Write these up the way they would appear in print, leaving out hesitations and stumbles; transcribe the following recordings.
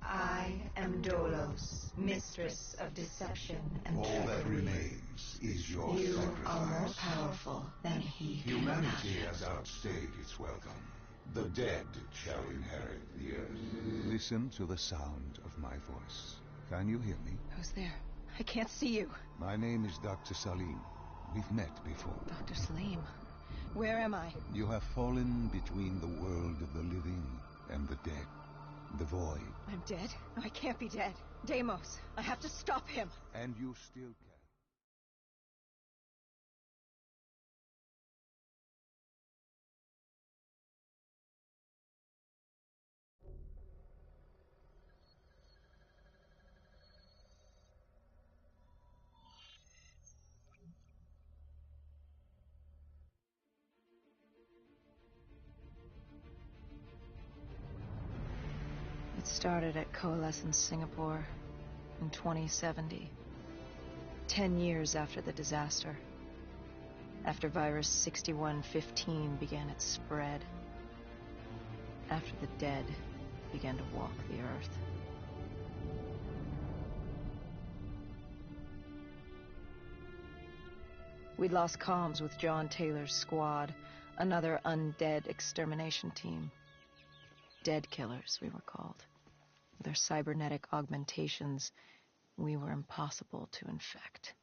I am Dolos, mistress of deception and All trickery. that remains is your You sacrifice. are more powerful than he can Humanity imagine. has outstayed its welcome. The dead shall inherit the earth. Listen to the sound of my voice. Can you hear me? Who's there? I can't see you. My name is Dr. Salim. We've met before. Dr. Salim, where am I? You have fallen between the world of the living and the dead. The void. I'm dead? No, I can't be dead. Deimos, I have to stop him. And you still can. It started at Coalescence Singapore in 2070. 10 years after the disaster. After virus 6115 began its spread. After the dead began to walk the earth. We'd lost comms with John Taylor's squad, another undead extermination team. Dead killers, we were called. With our cybernetic augmentations, we were impossible to infect.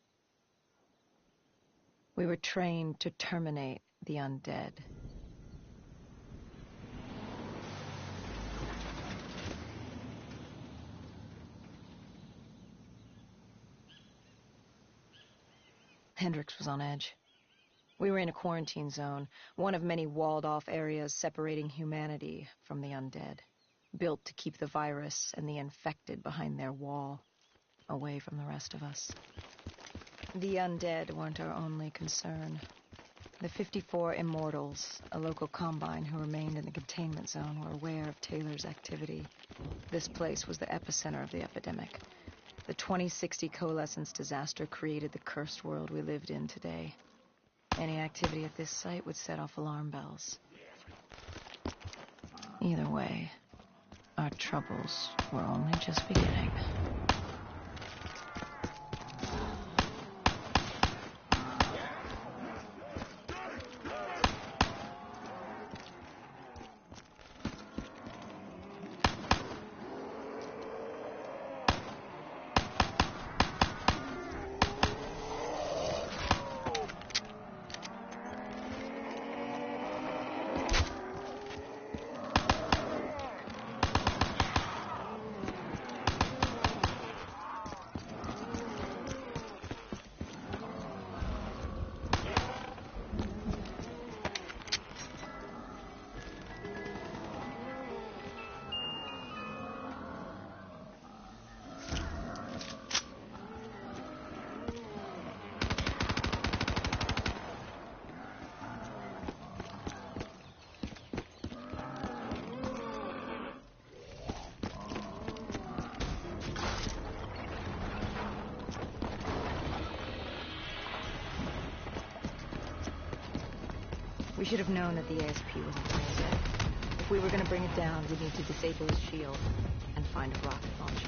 We were trained to terminate the undead. Hendricks was on edge. We were in a quarantine zone, one of many walled-off areas separating humanity from the undead, built to keep the virus and the infected behind their wall, away from the rest of us. The undead weren't our only concern. The 54 Immortals, a local combine who remained in the containment zone, were aware of Taylor's activity. This place was the epicenter of the epidemic. The 2060 Coalescence disaster created the cursed world we lived in today. Any activity at this site would set off alarm bells. Either way, our troubles were only just beginning. We should have known that the ASP wasn't going to get it. If we were going to bring it down, we'd need to disable his shield and find a rocket launcher.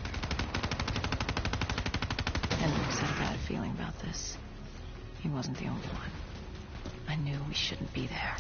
Hendricks had a bad feeling about this. He wasn't the only one. I knew we shouldn't be there.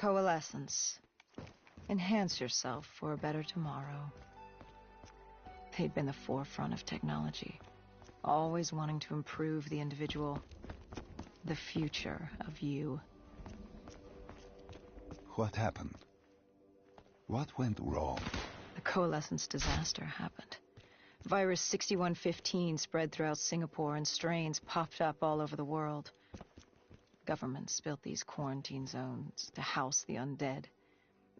Coalescence. Enhance yourself for a better tomorrow. They'd been the forefront of technology, always wanting to improve the individual, the future of you. What happened? What went wrong? The Coalescence disaster happened. Virus 6115 spread throughout Singapore and strains popped up all over the world. Governments built these quarantine zones to house the undead,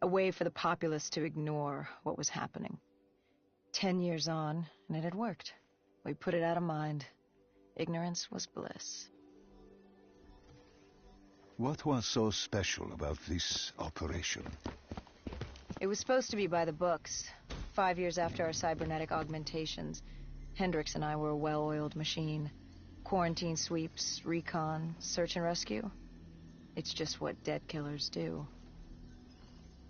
a way for the populace to ignore what was happening. 10 years on, and it had worked. We put it out of mind. Ignorance was bliss. What was so special about this operation? It was supposed to be by the books. 5 years after our cybernetic augmentations, Hendricks and I were a well-oiled machine. Quarantine sweeps, recon, search and rescue. It's just what dead killers do.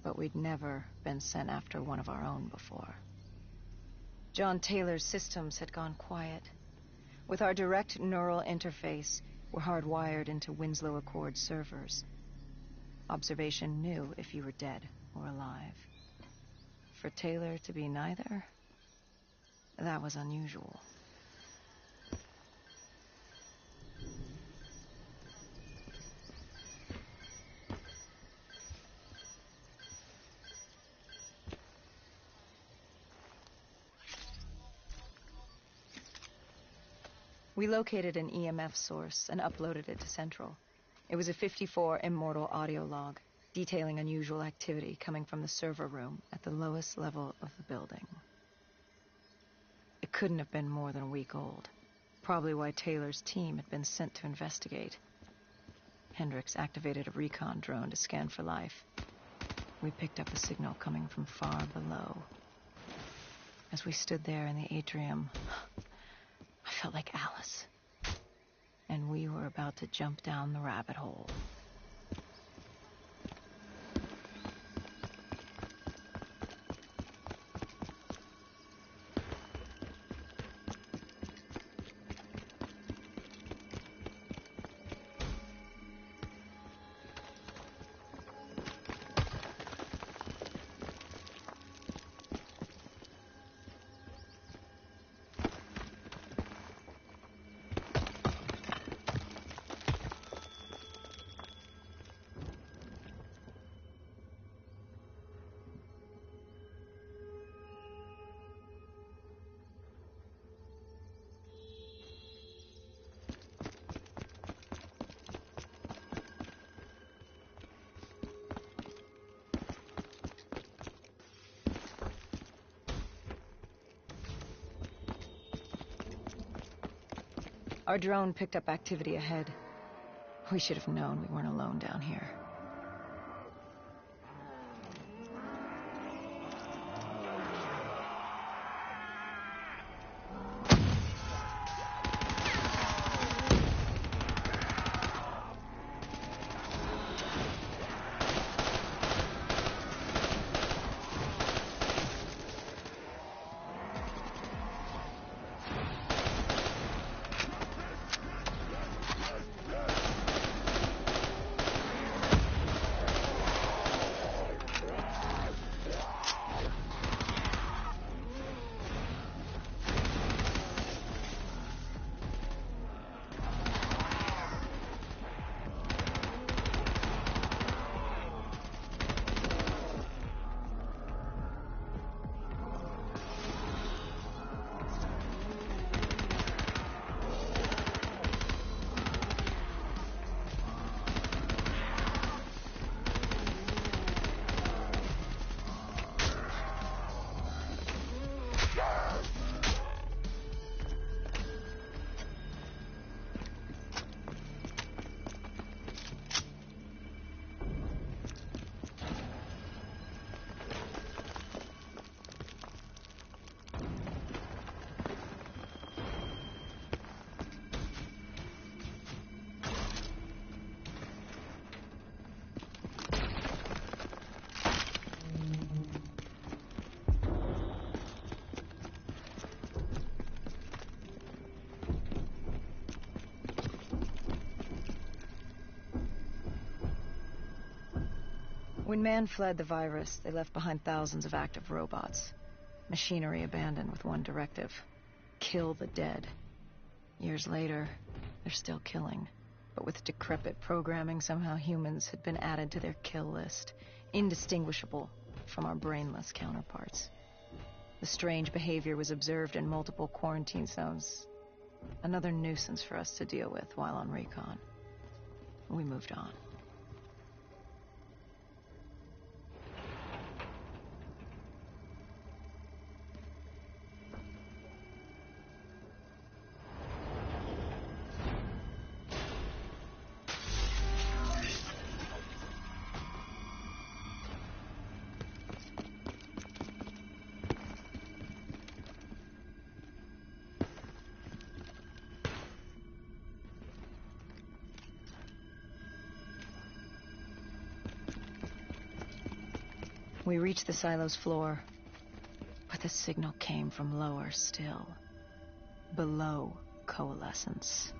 But we'd never been sent after one of our own before. John Taylor's systems had gone quiet. With our direct neural interface, we're hardwired into Winslow Accord servers. Observation knew if you were dead or alive. For Taylor to be neither, that was unusual. We located an EMF source and uploaded it to Central. It was a 54 immortal audio log, detailing unusual activity coming from the server room at the lowest level of the building. It couldn't have been more than a week old, probably why Taylor's team had been sent to investigate. Hendricks activated a recon drone to scan for life. We picked up a signal coming from far below. As we stood there in the atrium, I felt like Alice. And we were about to jump down the rabbit hole. Our drone picked up activity ahead. We should have known we weren't alone down here. When man fled the virus, they left behind thousands of active robots. Machinery abandoned with one directive: kill the dead. Years later, they're still killing. But with decrepit programming, somehow humans had been added to their kill list, indistinguishable from our brainless counterparts. The strange behavior was observed in multiple quarantine zones. Another nuisance for us to deal with while on recon. We moved on. We reached the silo's floor, but the signal came from lower still, below coalescence.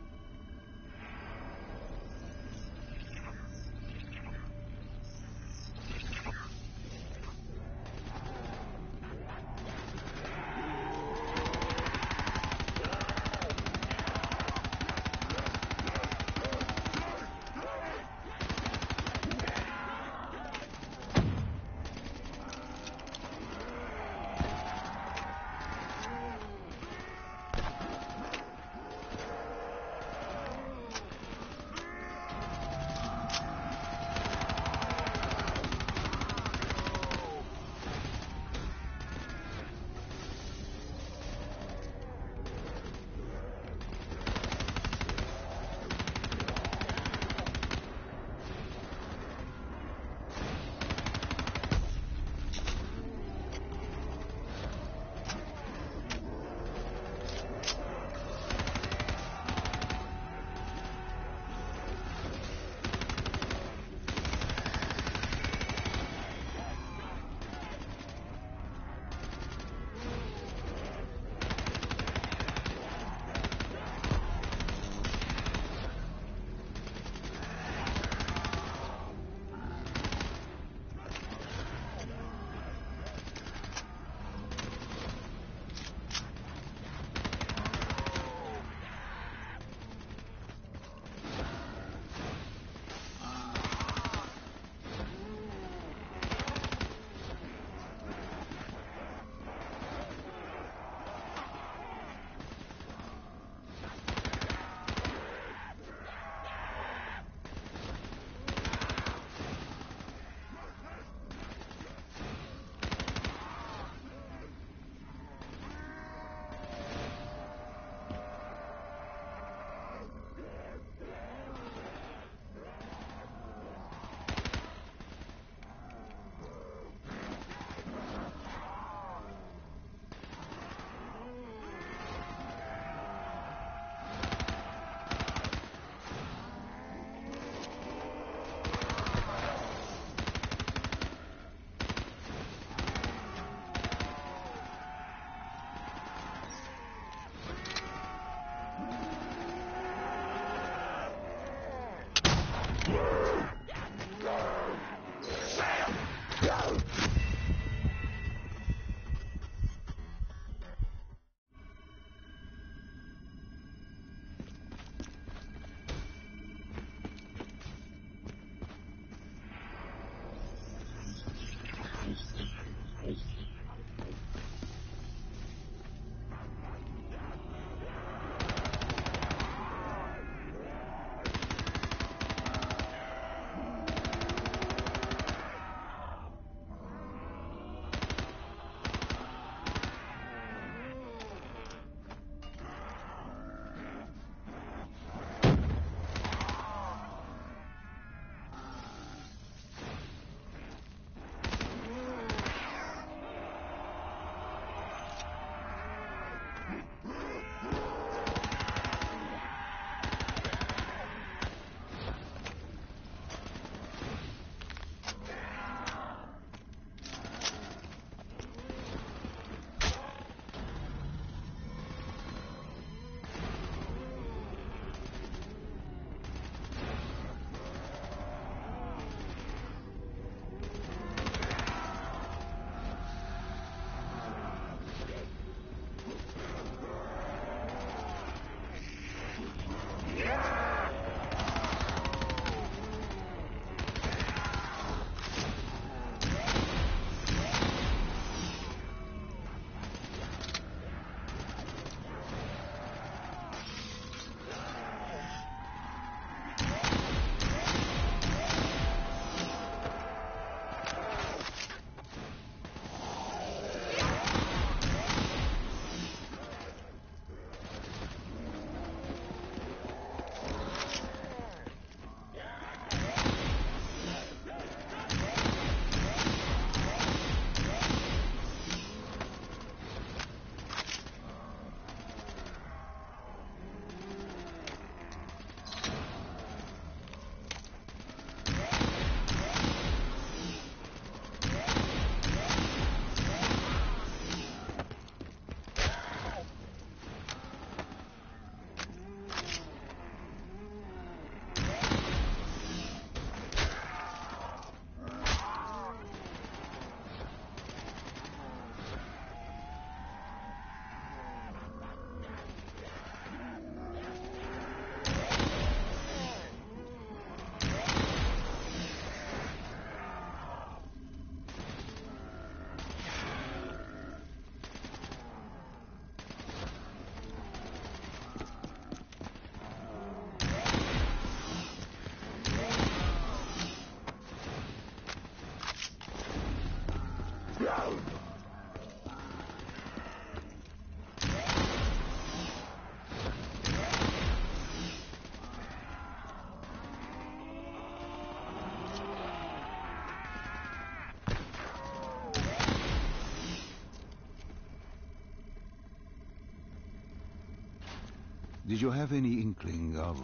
Did you have any inkling of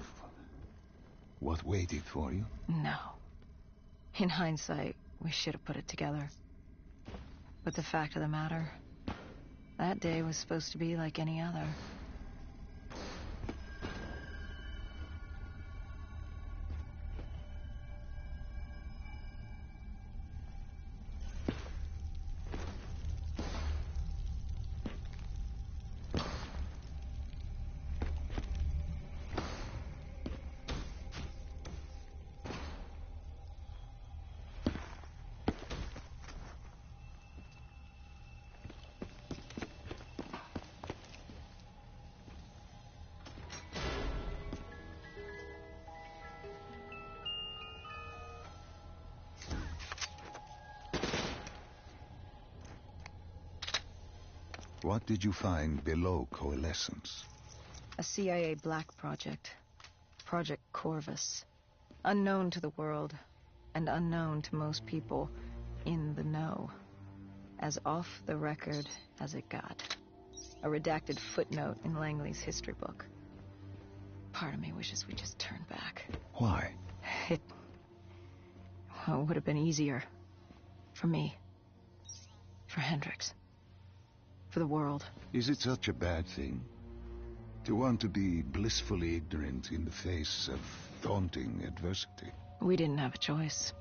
what waited for you? No. In hindsight, we should have put it together. But the fact of the matter, that day was supposed to be like any other. What did you find below Coalescence? A CIA black project. Project Corvus. Unknown to the world, and unknown to most people in the know. As off the record as it got. A redacted footnote in Langley's history book. Part of me wishes we just turned back. Why? It would have been easier. For me. For Hendricks. For the world. Is it such a bad thing? To want to be blissfully ignorant in the face of daunting adversity? We didn't have a choice.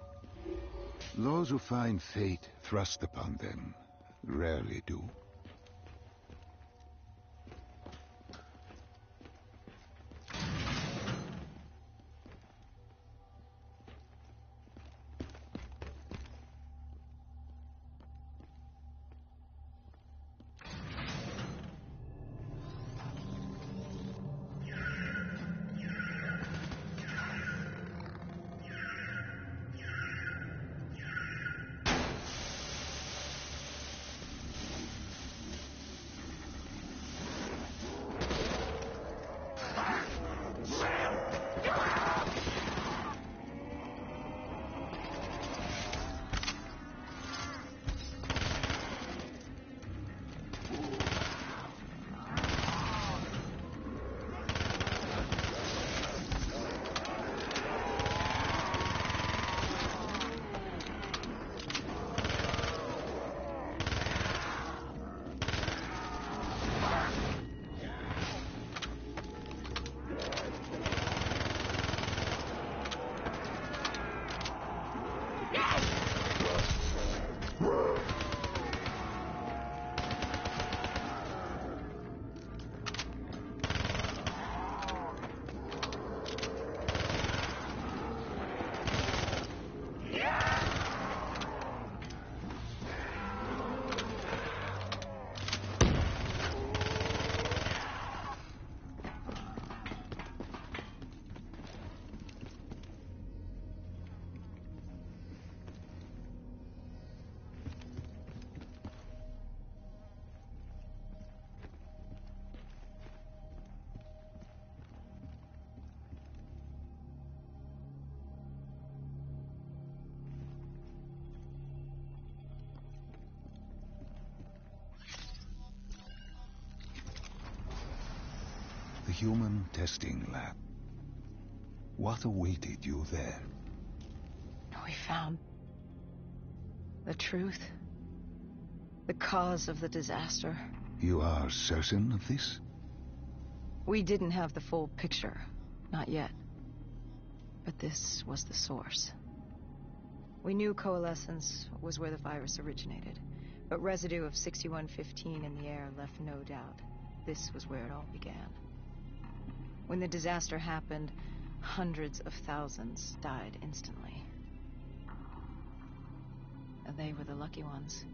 Those who find fate thrust upon them rarely do. The human testing lab. What awaited you there? We found the truth. The cause of the disaster. You are certain of this? We didn't have the full picture. Not yet. But this was the source. We knew Coalescence was where the virus originated, but residue of 6115 in the air left no doubt. This was where it all began. When the disaster happened, hundreds of thousands died instantly. And they were the lucky ones.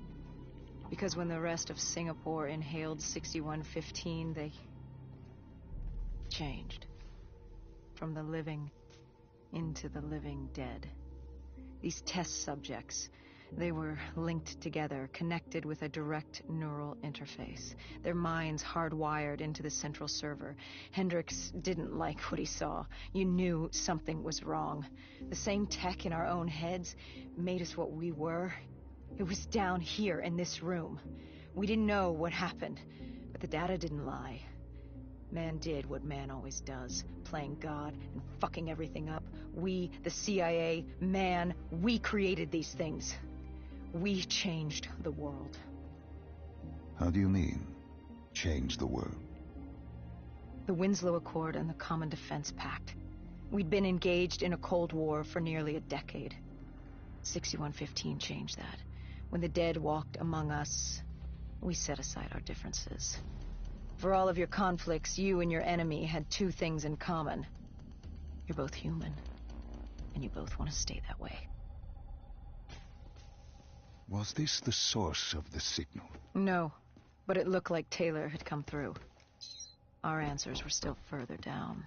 Because when the rest of Singapore inhaled 6115, they changed. From the living into the living dead. These test subjects, they were linked together, connected with a direct neural interface. Their minds hardwired into the central server. Hendricks didn't like what he saw. You knew something was wrong. The same tech in our own heads made us what we were. It was down here in this room. We didn't know what happened, but the data didn't lie. Man did what man always does, playing God and fucking everything up. We, the CIA, man, we created these things. We changed the world. How do you mean, change the world? The Winslow Accord and the Common Defense Pact. We'd been engaged in a Cold War for nearly a decade. 6115 changed that. When the dead walked among us, we set aside our differences. For all of your conflicts, you and your enemy had two things in common. You're both human, and you both want to stay that way. Was this the source of the signal? No, but it looked like Taylor had come through. Our answers were still further down.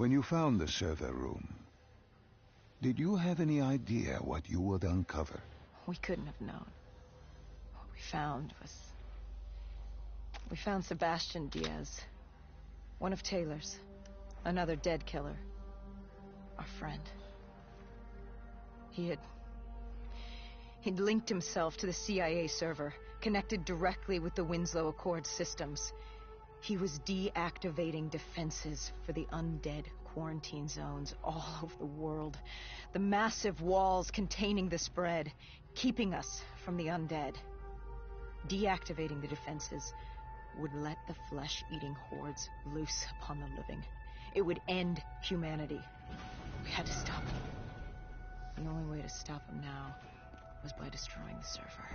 When you found the server room, did you have any idea what you would uncover? We couldn't have known. What we found was... We found Sebastian Diaz. One of Taylor's. Another dead killer. Our friend. He'd linked himself to the CIA server, connected directly with the Winslow Accord systems. He was deactivating defenses for the undead quarantine zones all over the world. The massive walls containing the spread, keeping us from the undead. Deactivating the defenses would let the flesh-eating hordes loose upon the living. It would end humanity. We had to stop him. The only way to stop him now was by destroying the server.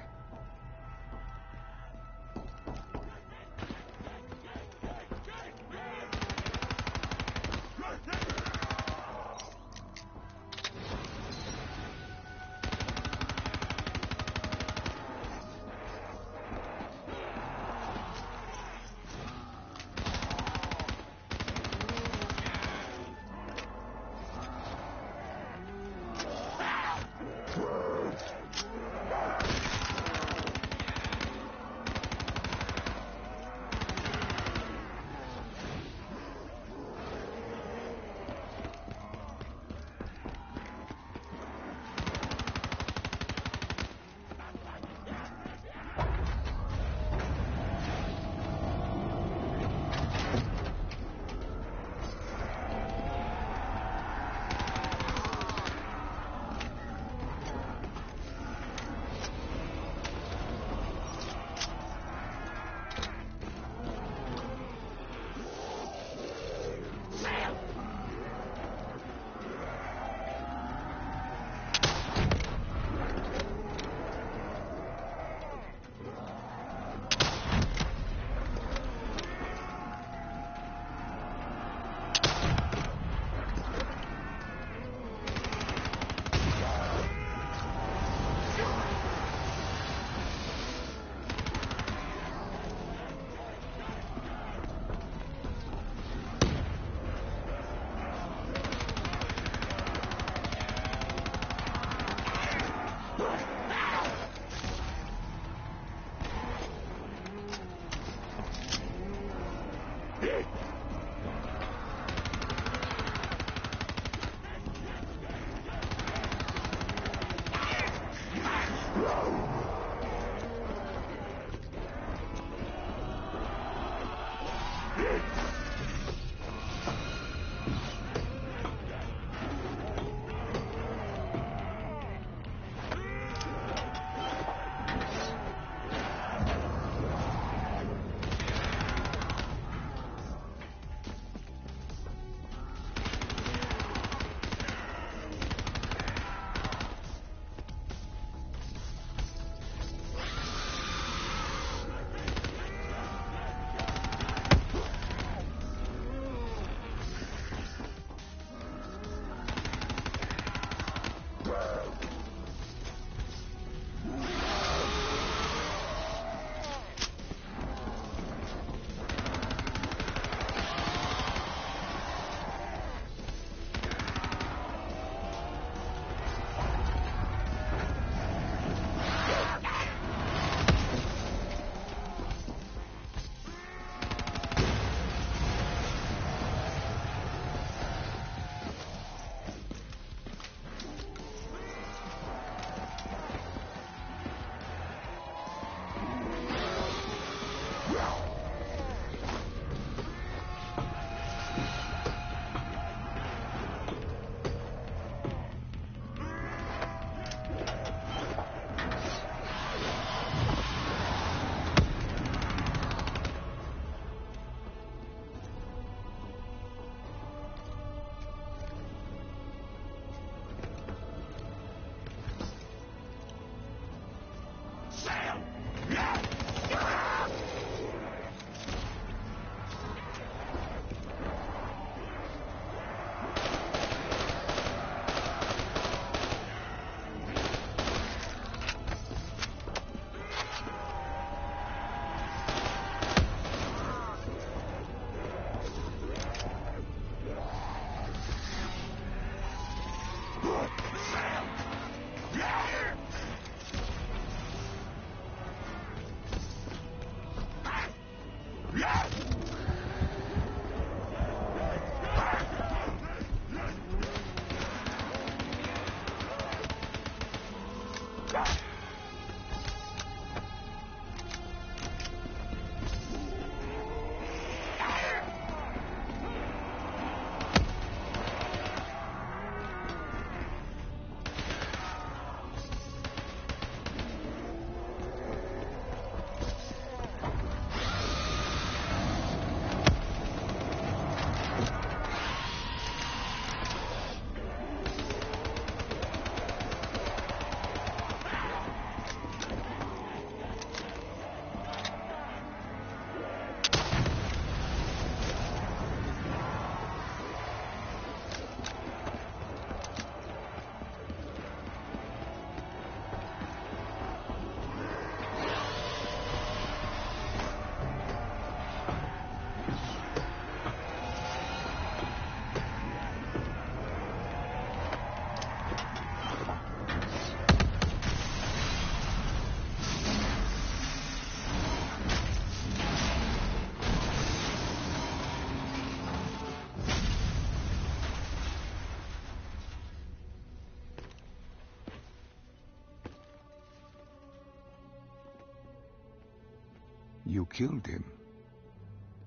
You killed him.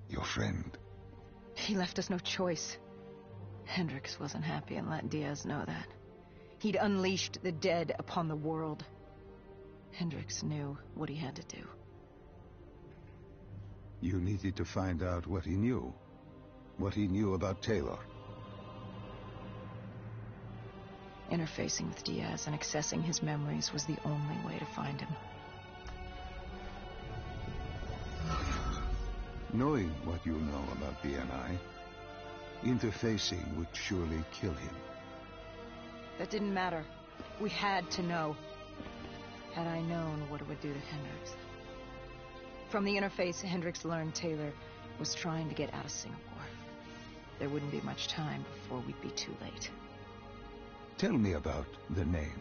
Your friend. He left us no choice. Hendricks wasn't happy and let Diaz know that. He'd unleashed the dead upon the world. Hendricks knew what he had to do. You needed to find out what he knew. What he knew about Taylor. Interfacing with Diaz and accessing his memories was the only way to find him. Knowing what you know about BNI, interfacing would surely kill him. That didn't matter. We had to know. Had I known what it would do to Hendricks. From the interface, Hendricks learned Taylor was trying to get out of Singapore. There wouldn't be much time before we'd be too late. Tell me about the name.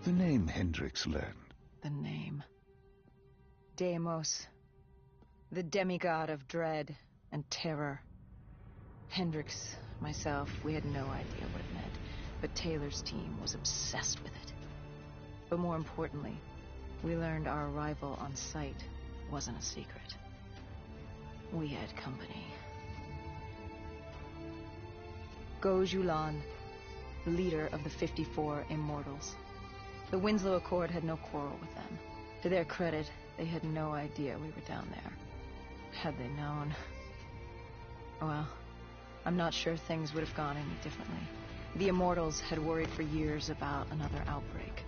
The name Hendricks learned. The name. Deimos. The demigod of dread and terror. Hendricks, myself, we had no idea what it meant, but Taylor's team was obsessed with it. But more importantly, we learned our arrival on site wasn't a secret. We had company. Go Julan, leader of the 54 Immortals. The Winslow Accord had no quarrel with them. To their credit, they had no idea we were down there. Had they known... Well, I'm not sure things would have gone any differently. The Immortals had worried for years about another outbreak.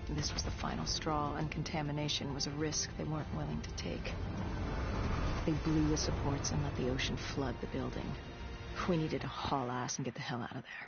This was the final straw, and contamination was a risk they weren't willing to take. They blew the supports and let the ocean flood the building. We needed to haul ass and get the hell out of there.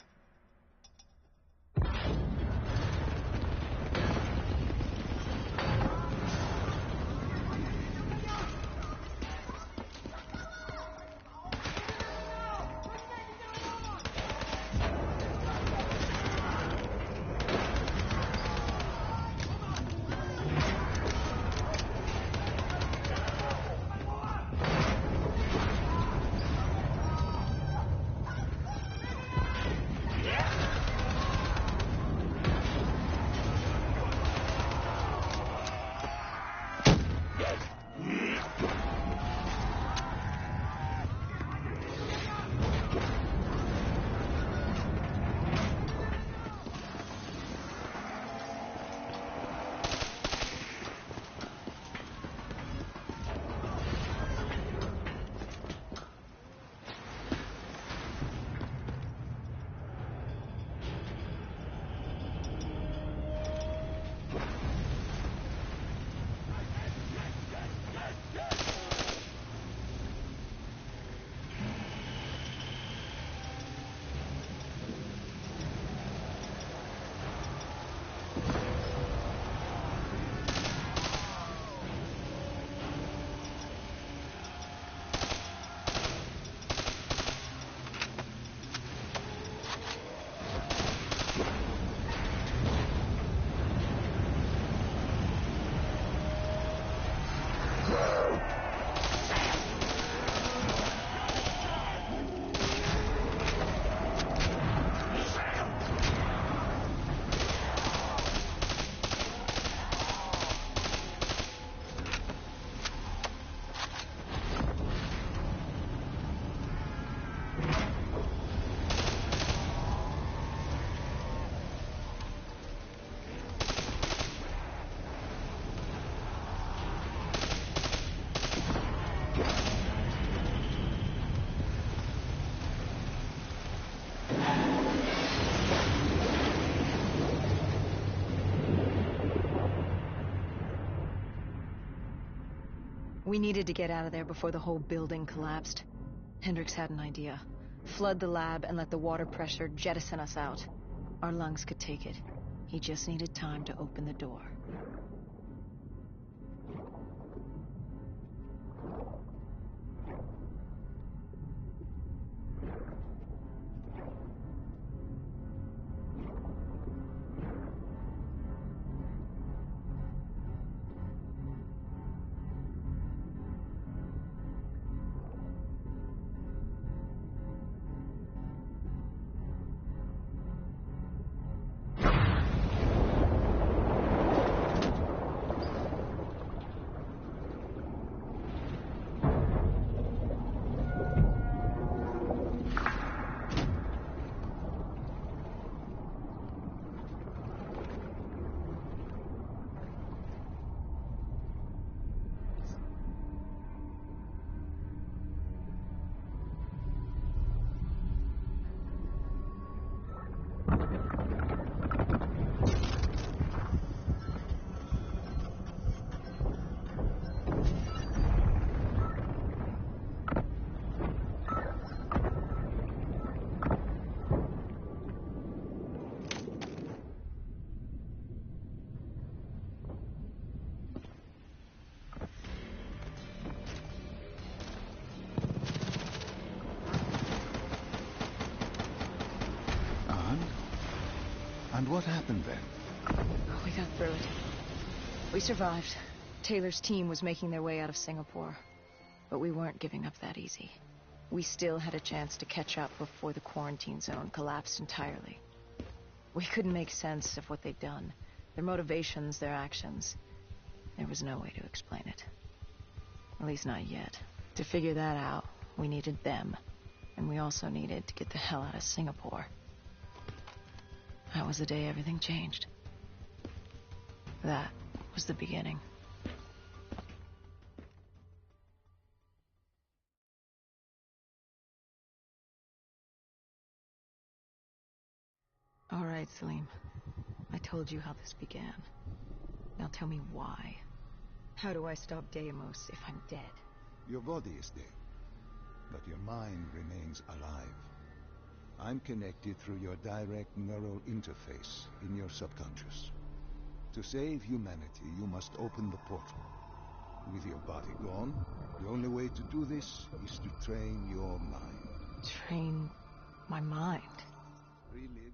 We needed to get out of there before the whole building collapsed. Hendricks had an idea. Flood the lab and let the water pressure jettison us out. Our lungs could take it. He just needed time to open the door. And what happened then? We got through it. We survived. Taylor's team was making their way out of Singapore. But we weren't giving up that easy. We still had a chance to catch up before the quarantine zone collapsed entirely. We couldn't make sense of what they'd done. Their motivations, their actions. There was no way to explain it. At least not yet. To figure that out, we needed them. And we also needed to get the hell out of Singapore. That was the day everything changed. That was the beginning. All right, Salim. I told you how this began. Now tell me why. How do I stop Deimos if I'm dead? Your body is dead, but your mind remains alive. I'm connected through your direct neural interface in your subconscious. To save humanity, you must open the portal. With your body gone, the only way to do this is to train your mind. Train my mind? Relive